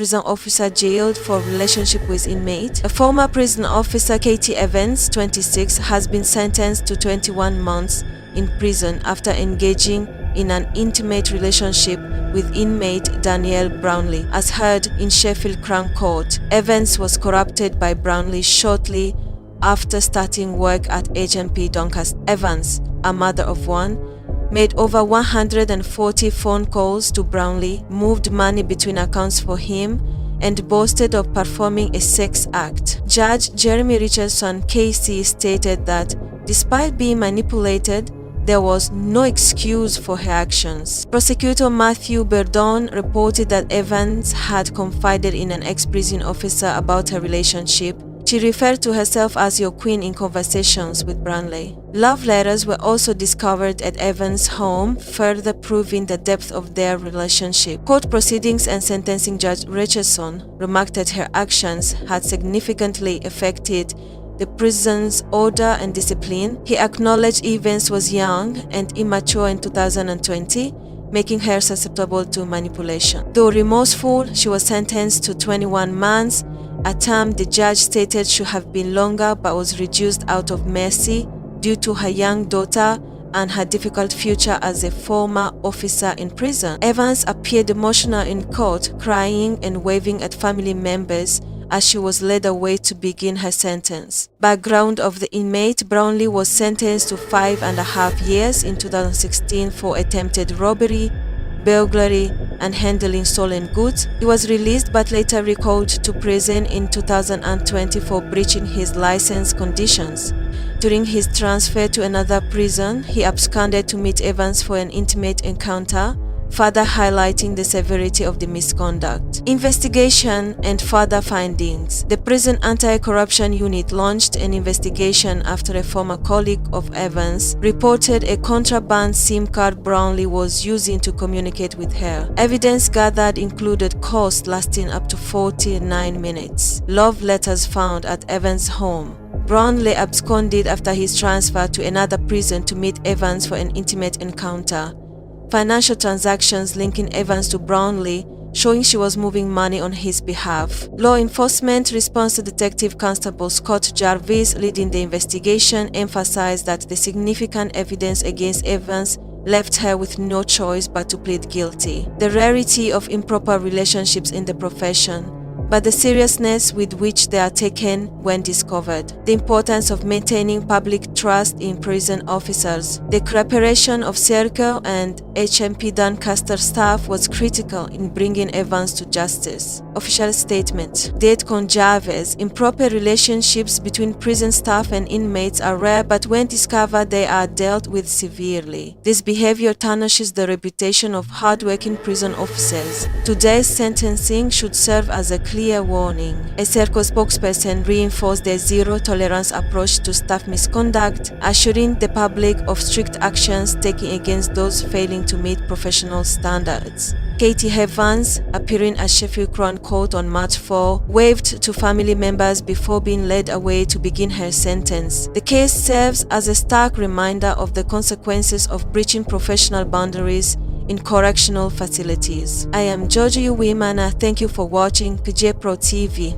prison officer jailed for relationship with inmate. A former prison officer, Katie Evans, 26, has been sentenced to 21 months in prison after engaging in an intimate relationship with inmate Daniel Brownley, as heard in Sheffield Crown Court. Evans was corrupted by Brownley shortly after starting work at HMP Doncaster. Evans, a mother of one, made over 140 phone calls to Brownley, moved money between accounts for him, and boasted of performing a sex act. Judge Jeremy Richardson KC stated that despite being manipulated, there was no excuse for her actions. Prosecutor Matthew Burdon reported that Evans had confided in an ex-prison officer about her relationship. She referred to herself as "your queen" in conversations with Brownley. Love letters were also discovered at Evans' home, further proving the depth of their relationship. Court proceedings and sentencing Judge Richardson remarked that her actions had significantly affected the prison's order and discipline. He acknowledged Evans was young and immature in 2020, making her susceptible to manipulation. Though remorseful, she was sentenced to 21 months, a term the judge stated should have been longer but was reduced out of mercy due to her young daughter and her difficult future as a former officer in prison. Evans appeared emotional in court, crying and waving at family members as she was led away to begin her sentence. Background of the inmate: Brownley was sentenced to 5.5 years in 2016 for attempted robbery, burglary, and handling stolen goods. He was released but later recalled to prison in 2020 for breaching his license conditions. During his transfer to another prison, he absconded to meet Evans for an intimate encounter, further highlighting the severity of the misconduct. Investigation and further findings. The Prison Anti-Corruption Unit launched an investigation after a former colleague of Evans reported a contraband SIM card Brownley was using to communicate with her. Evidence gathered included calls lasting up to 49 minutes. Love letters found at Evans' home. Brownley absconded after his transfer to another prison to meet Evans for an intimate encounter. Financial transactions linking Evans to Brownley, showing she was moving money on his behalf. Law enforcement response to Detective Constable Scott Jarvis leading the investigation emphasized that the significant evidence against Evans left her with no choice but to plead guilty. The rarity of improper relationships in the profession, but the seriousness with which they are taken when discovered. The importance of maintaining public trust in prison officers. The cooperation of Circle and HMP Doncaster staff was critical in bringing Evans to justice. Official statement. Date con Jarvis. Improper relationships between prison staff and inmates are rare, but when discovered, they are dealt with severely. This behavior tarnishes the reputation of hardworking prison officers. Today's sentencing should serve as a clear warning. A Circle spokesperson reinforced their zero-tolerance approach to staff misconduct, assuring the public of strict actions taken against those failing to meet professional standards. Katie Evans, appearing at Sheffield Crown Court on March 4, waved to family members before being led away to begin her sentence. The case serves as a stark reminder of the consequences of breaching professional boundaries in correctional facilities. I am Georgia Uwimana. Thank you for watching PJ Pro TV.